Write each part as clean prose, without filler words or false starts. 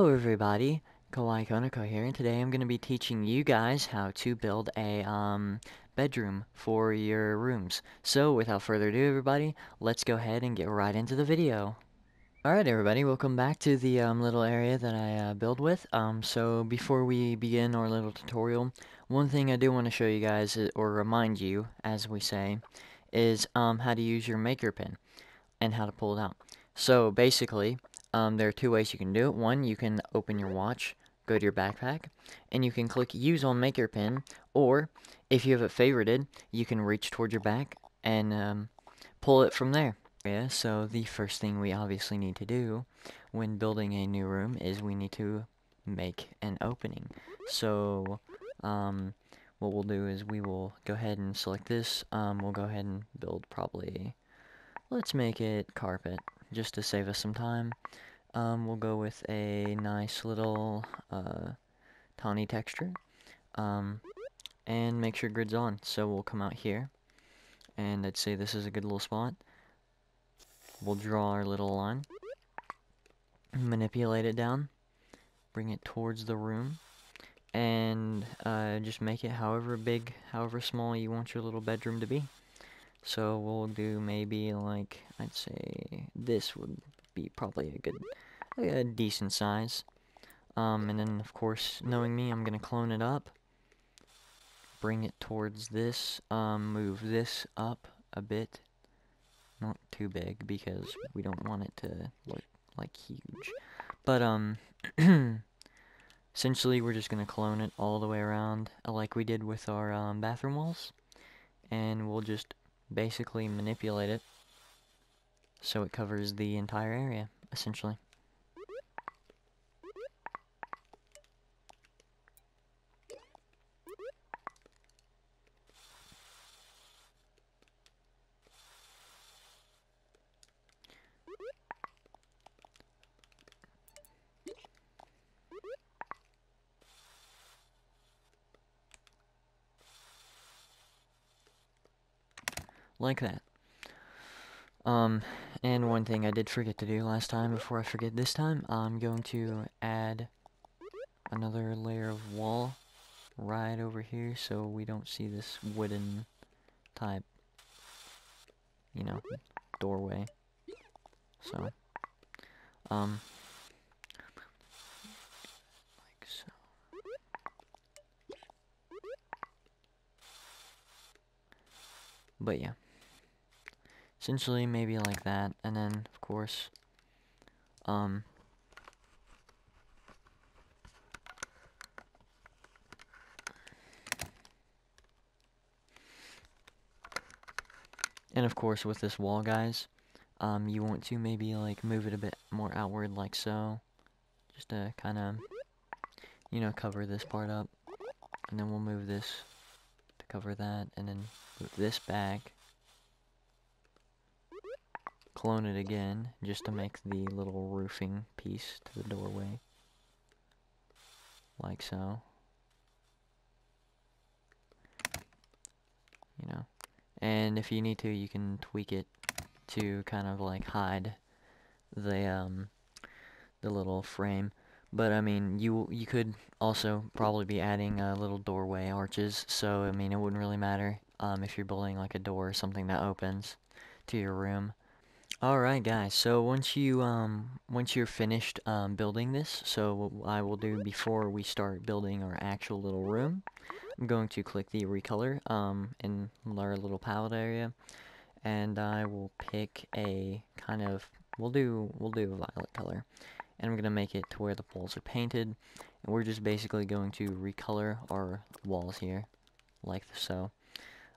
Hello everybody, Kawaii Konoko here, and today I'm going to be teaching you guys how to build a bedroom for your rooms. So without further ado everybody, let's go ahead and get right into the video. Alright everybody, welcome back to the little area that I build with. So before we begin our little tutorial, one thing I do want to show you guys, or remind you, as we say, is how to use your maker pen and how to pull it out. So basically, there are two ways you can do it. One, you can open your watch, go to your backpack, and you can click use on maker pen, or if you have it favorited, you can reach towards your back and pull it from there. Yeah, so the first thing we obviously need to do when building a new room is we need to make an opening. So what we'll do is we will go ahead and select this. We'll go ahead and build probably, let's make it carpet, just to save us some time. We'll go with a nice little tawny texture, and make sure grid's on. So we'll come out here, and I'd say this is a good little spot. We'll draw our little line, manipulate it down, bring it towards the room, and just make it however big, however small you want your little bedroom to be. So we'll do maybe like, I'd say this would be probably a decent size. And then of course, knowing me, I'm gonna clone it up, bring it towards this, move this up a bit, not too big because we don't want it to look like huge, but essentially we're just gonna clone it all the way around like we did with our bathroom walls, and we'll just basically manipulate it so it covers the entire area, essentially. Like that. And one thing I did forget to do last time, before I forget this time, I'm going to add another layer of wall right over here so we don't see this wooden type, you know, doorway. So, like so. But yeah. Essentially, maybe like that, and then, of course, and of course, with this wall, guys, you want to maybe, like, move it a bit more outward, like so, just to kind of, you know, cover this part up, and then we'll move this to cover that, and then move this back, clone it again, just to make the little roofing piece to the doorway, like so, you know, and if you need to, you can tweak it to kind of like hide the little frame, but I mean, you could also probably be adding little doorway arches, so I mean, it wouldn't really matter if you're building like a door or something that opens to your room. Alright guys, so once you're finished building this, so what I will do before we start building our actual little room, I'm going to click the Recolor in our little palette area, and I will pick a kind of, we'll do a violet color, and I'm gonna make it to where the walls are painted, and we're just basically going to recolor our walls here, like so.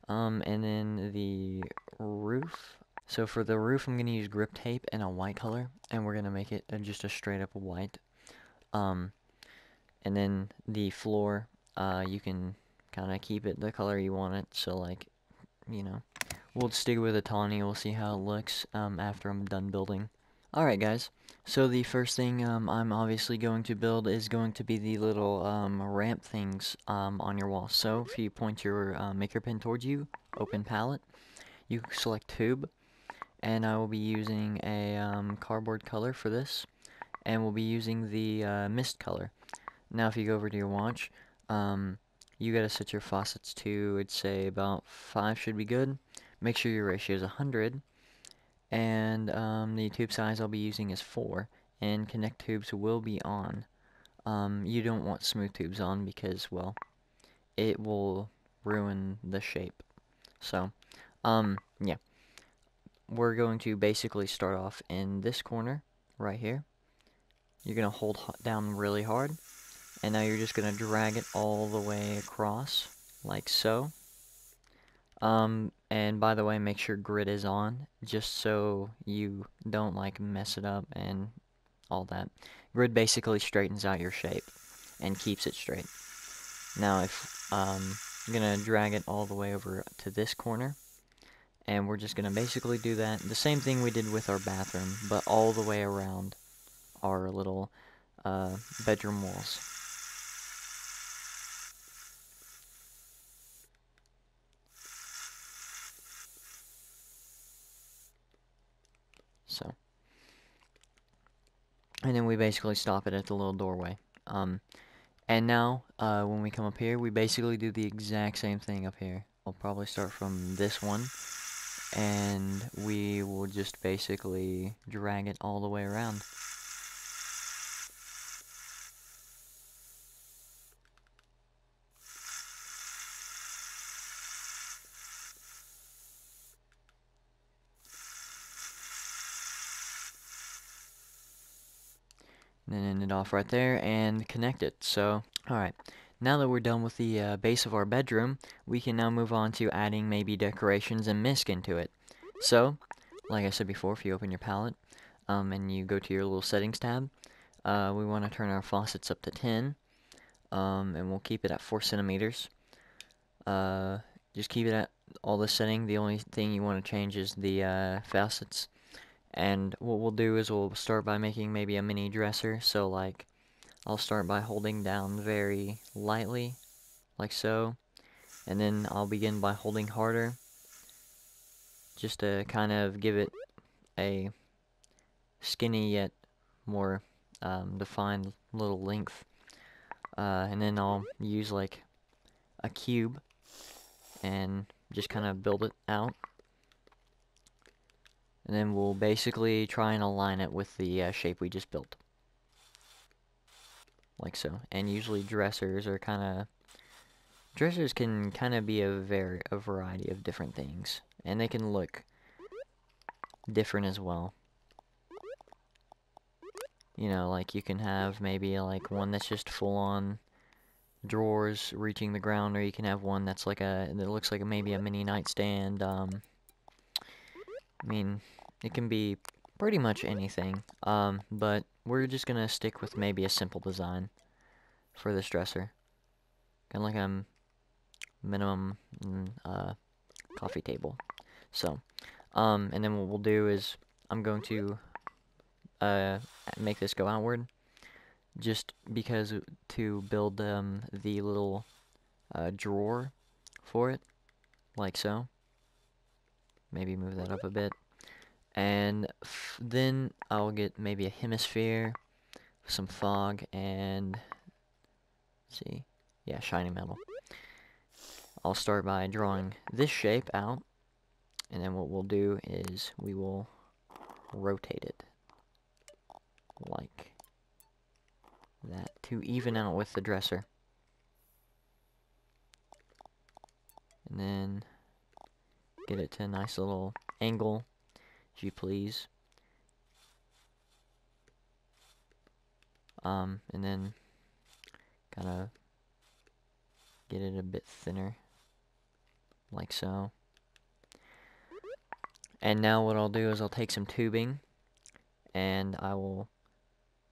And then the roof. So for the roof, I'm going to use grip tape and a white color, and we're going to make it just a straight up white. And then the floor, you can kind of keep it the color you want it, so like, you know, we'll stick with a tawny, we'll see how it looks after I'm done building. Alright guys, so the first thing I'm obviously going to build is going to be the little ramp things on your wall. So if you point your maker pen towards you, open palette, you select tube, and I will be using a cardboard color for this, and we'll be using the mist color. Now if you go over to your watch, you gotta set your faucets to, I'd say about 5 should be good. Make sure your ratio is 100, and the tube size I'll be using is 4, and connect tubes will be on. You don't want smooth tubes on because, well, it will ruin the shape. So, yeah, we're going to basically start off in this corner right here. You're going to hold down really hard, and now you're just going to drag it all the way across, like so. And by the way, make sure grid is on, just so you don't, like, mess it up and all that. Grid basically straightens out your shape and keeps it straight. Now, if I'm gonna drag it all the way over to this corner, and we're just gonna basically do that, the same thing we did with our bathroom, but all the way around our little bedroom walls. So, and then we basically stop it at the little doorway. And now, when we come up here, we basically do the exact same thing up here. I'll probably start from this one, and we will just basically drag it all the way around. And then end it off right there and connect it. So, alright, now that we're done with the base of our bedroom, we can now move on to adding maybe decorations and misc into it. So, like I said before, if you open your palette and you go to your little settings tab, we want to turn our faucets up to 10, and we'll keep it at 4 centimeters. Just keep it at all the setting. The only thing you want to change is the faucets. And what we'll do is we'll start by making maybe a mini dresser. So, like, I'll start by holding down very lightly, like so, and then I'll begin by holding harder, just to kind of give it a skinny yet more defined little length. And then I'll use like a cube and just kind of build it out. And then we'll basically try and align it with the shape we just built. Like so. And usually dressers can kind of be a variety of different things. And they can look different as well. You know, like you can have maybe like one that's just full on drawers reaching the ground, or you can have one that's like that looks like maybe a mini nightstand. I mean, it can be pretty much anything. But we're just gonna stick with maybe a simple design for this dresser. Kind of like a minimum coffee table. So, and then what we'll do is I'm going to make this go outward, just because to build the little drawer for it, like so. Maybe move that up a bit. And then I'll get maybe a hemisphere, some fog, and let's see, yeah, shiny metal. I'll start by drawing this shape out, and then what we'll do is we will rotate it like that to even out with the dresser. And then get it to a nice little angle, if you please. And then kind of get it a bit thinner, like so. And now what I'll do is I'll take some tubing, and I will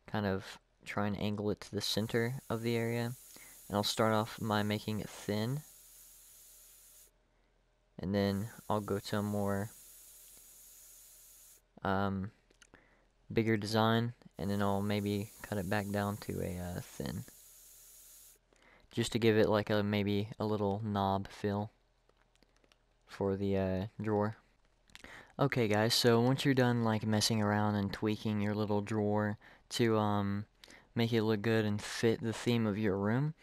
kind of try and angle it to the center of the area. And I'll start off by making it thin, and then I'll go to a more bigger design, and then I'll maybe cut it back down to a thin, just to give it like maybe a little knob feel for the drawer. Okay guys, so once you're done like messing around and tweaking your little drawer to make it look good and fit the theme of your room.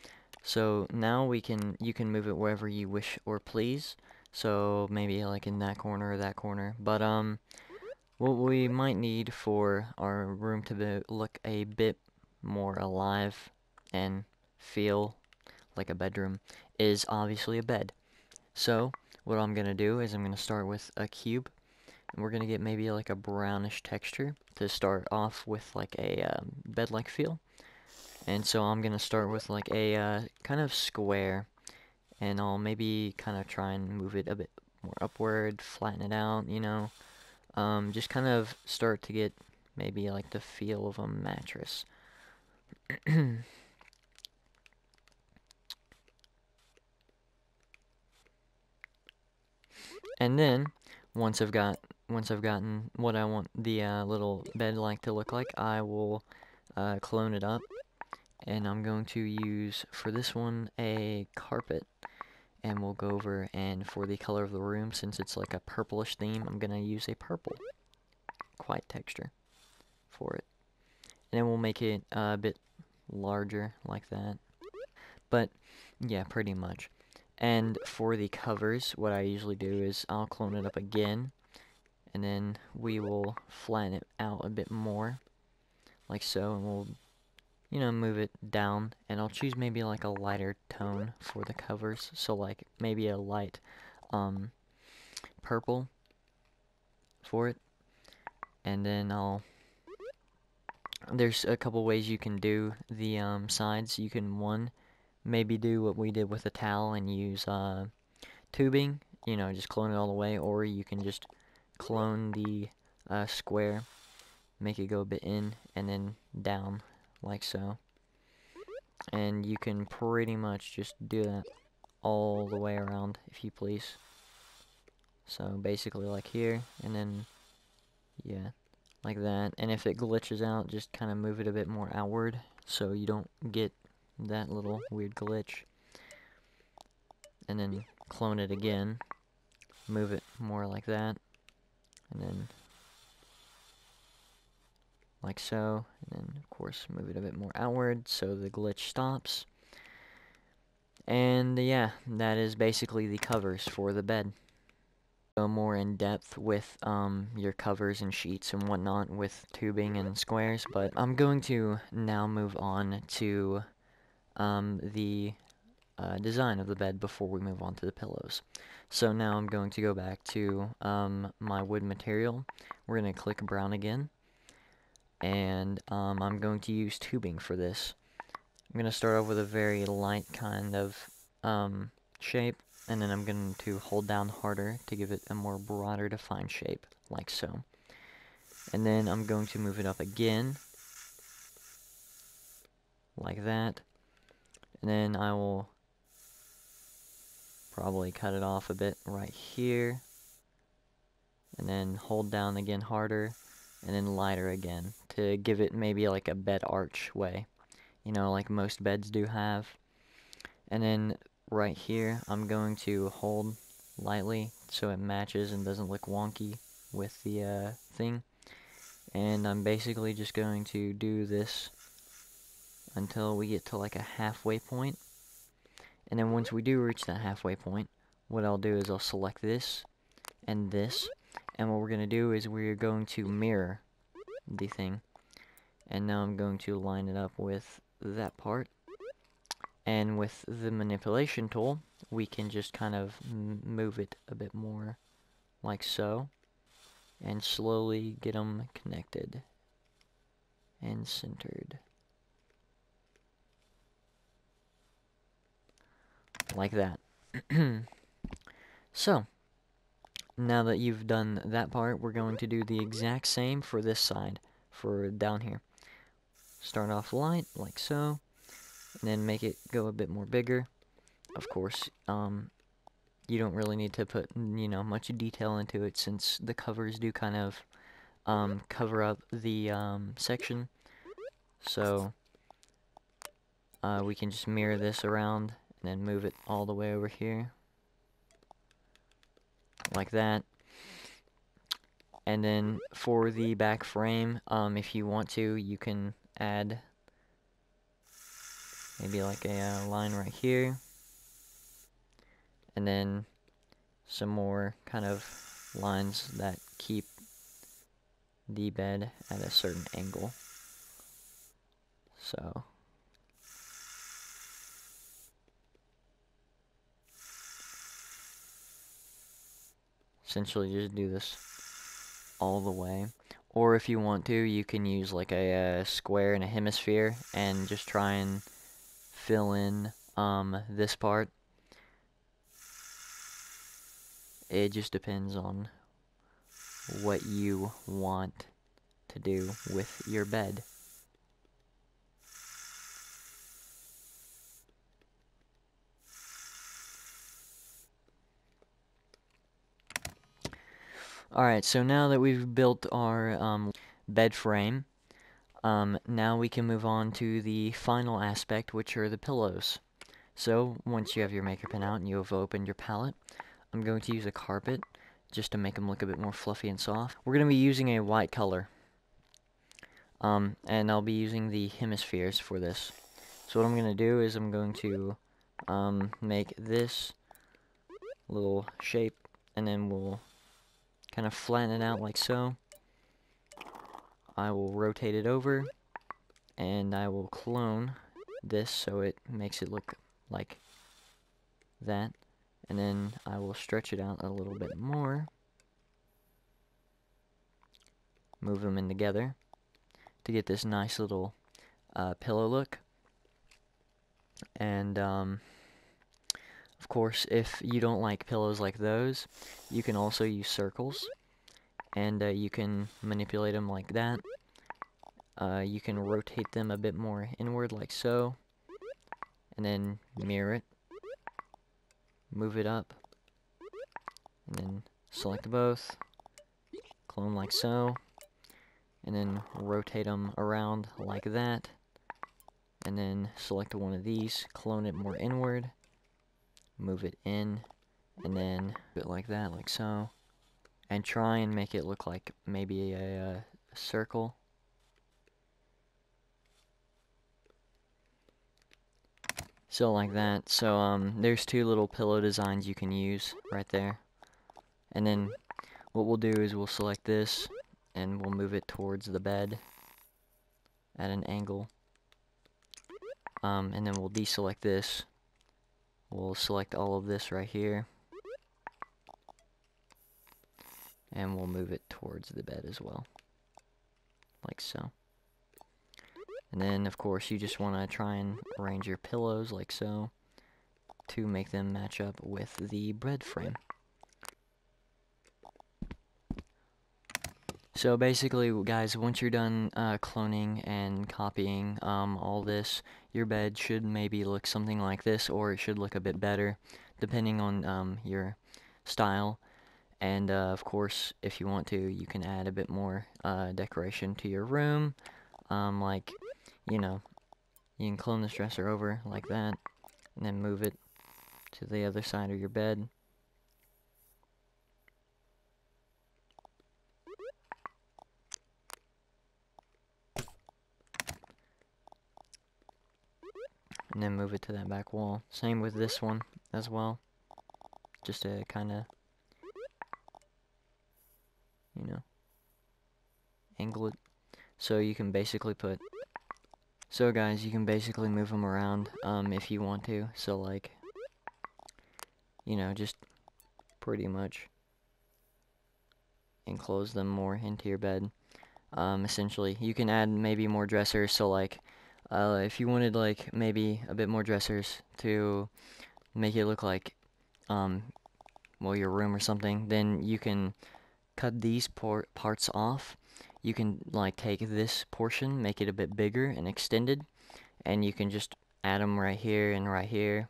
So now you can move it wherever you wish or please. So maybe like in that corner or that corner. But what we might need for our room to look a bit more alive and feel like a bedroom is obviously a bed. So what I'm gonna do is I'm gonna start with a cube, and we're gonna get maybe like a brownish texture to start off with like a bed-like feel. And so I'm gonna start with like a kind of square, and I'll maybe kind of try and move it a bit more upward, flatten it out, you know. Just kind of start to get maybe like the feel of a mattress. And then once I've gotten what I want the little bed like to look like, I will clone it up, and I'm going to use for this one a carpet, and we'll go over, and for the color of the room, since it's like a purplish theme, I'm gonna use a purple white texture for it, and then we'll make it a bit larger like that. But yeah, pretty much. And for the covers, what I usually do is I'll clone it up again, and then we will flatten it out a bit more, like so, and we'll, you know, move it down, and I'll choose maybe like a lighter tone for the covers, so like maybe a light purple for it, and then there's a couple ways you can do the sides. You can, one, maybe do what we did with a towel and use tubing, you know, just clone it all the way, or you can just clone the square, make it go a bit in, and then down, like so. And you can pretty much just do that all the way around, if you please. So basically like here, and then, yeah, like that. And if it glitches out, just kind of move it a bit more outward, so you don't get that little weird glitch. And then clone it again, move it more like that, and then like so, and then of course move it a bit more outward so the glitch stops. And yeah, that is basically the covers for the bed. Go more in depth with your covers and sheets and whatnot with tubing and squares, but I'm going to now move on to the design of the bed before we move on to the pillows. So now I'm going to go back to my wood material. We're going to click brown again, and I'm going to use tubing for this. I'm going to start off with a very light kind of shape, and then I'm going to hold down harder to give it a more broader defined shape, like so. And then I'm going to move it up again, like that. And then I will probably cut it off a bit right here, and then hold down again harder, and then lighter again to give it maybe like a bed archway, you know, like most beds do have. And then right here, I'm going to hold lightly so it matches and doesn't look wonky with the thing. And I'm basically just going to do this until we get to like a halfway point. And then once we do reach that halfway point, what I'll do is I'll select this and this. And what we're going to do is we're going to mirror the thing. And now I'm going to line it up with that part. And with the manipulation tool, we can just kind of move it a bit more, like so, and slowly get them connected and centered, like that. So, now that you've done that part, we're going to do the exact same for this side, for down here. Start off light, like so, and then make it go a bit more bigger. Of course, you don't really need to put, you know, much detail into it, since the covers do kind of cover up the section. So we can just mirror this around and then move it all the way over here, like that. And then for the back frame, if you want to, you can add maybe like a line right here, and then some more kind of lines that keep the bed at a certain angle. So essentially just do this all the way. Or if you want to, you can use like a square and a hemisphere and just try and fill in this part. It just depends on what you want to do with your bed. Alright, so now that we've built our bed frame, now we can move on to the final aspect, which are the pillows. So, once you have your maker pen out and you have opened your palette, I'm going to use a carpet just to make them look a bit more fluffy and soft. We're going to be using a white color, and I'll be using the hemispheres for this. So what I'm going to do is I'm going to make this little shape, and then we'll kind of flatten it out like so. I will rotate it over, and I will clone this so it makes it look like that, and then I will stretch it out a little bit more, move them in together to get this nice little pillow look. And of course, if you don't like pillows like those, you can also use circles, and you can manipulate them like that. You can rotate them a bit more inward like so, and then mirror it, move it up, and then select both, clone like so, and then rotate them around like that, and then select one of these, clone it more inward, move it in, and then do it like that, like so, and try and make it look like maybe a circle. So like that. So there's two little pillow designs you can use right there. And then what we'll do is we'll select this and we'll move it towards the bed at an angle. And then we'll deselect this. We'll select all of this right here. And we'll move it towards the bed as well. Like so. And then of course you just want to try and arrange your pillows like so to make them match up with the bed frame. So basically, guys, once you're done cloning and copying all this, your bed should maybe look something like this, or it should look a bit better, depending on your style. And of course, if you want to, you can add a bit more decoration to your room. Like, you know, you can clone this dresser over like that, and then move it to the other side of your bed. And then move it to that back wall. Same with this one as well. Just to kind of, you know, angle it. So you can basically put, so guys, you can basically move them around if you want to. So like, you know, just pretty much enclose them more into your bed. Essentially, you can add maybe more dressers. So like, if you wanted like maybe a bit more dressers to make it look like well, your room or something, then you can cut these parts off. You can like take this portion, make it a bit bigger and extended, and you can just add them right here and right here.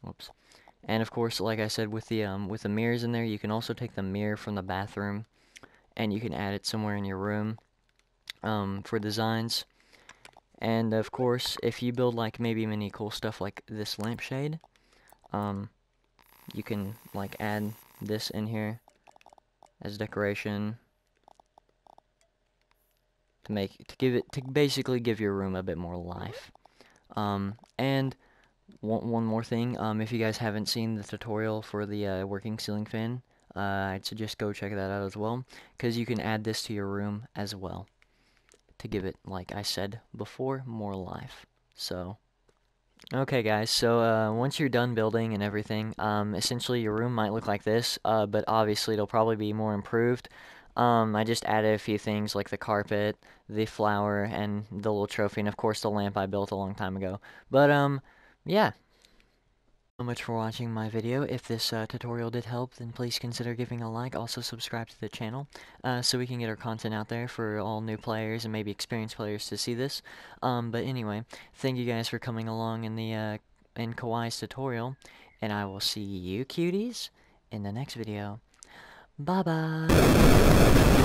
Whoops. And of course, like I said, with the mirrors in there, you can also take the mirror from the bathroom and you can add it somewhere in your room for designs. And of course, if you build like maybe many cool stuff like this lampshade, you can like add this in here as decoration to basically give your room a bit more life. And one more thing, if you guys haven't seen the tutorial for the working ceiling fan, I'd suggest go check that out as well, because you can add this to your room as well to give it, like I said before, more life. So, okay guys, so once you're done building and everything, essentially your room might look like this, but obviously it'll probably be more improved. I just added a few things like the carpet, the flower, and the little trophy, and of course the lamp I built a long time ago. But, yeah. So much for watching my video. If this tutorial did help, then please consider giving a like. Also subscribe to the channel so we can get our content out there for all new players and maybe experienced players to see this. But anyway, thank you guys for coming along in the in Kawai's tutorial, and I will see you cuties in the next video. Bye bye.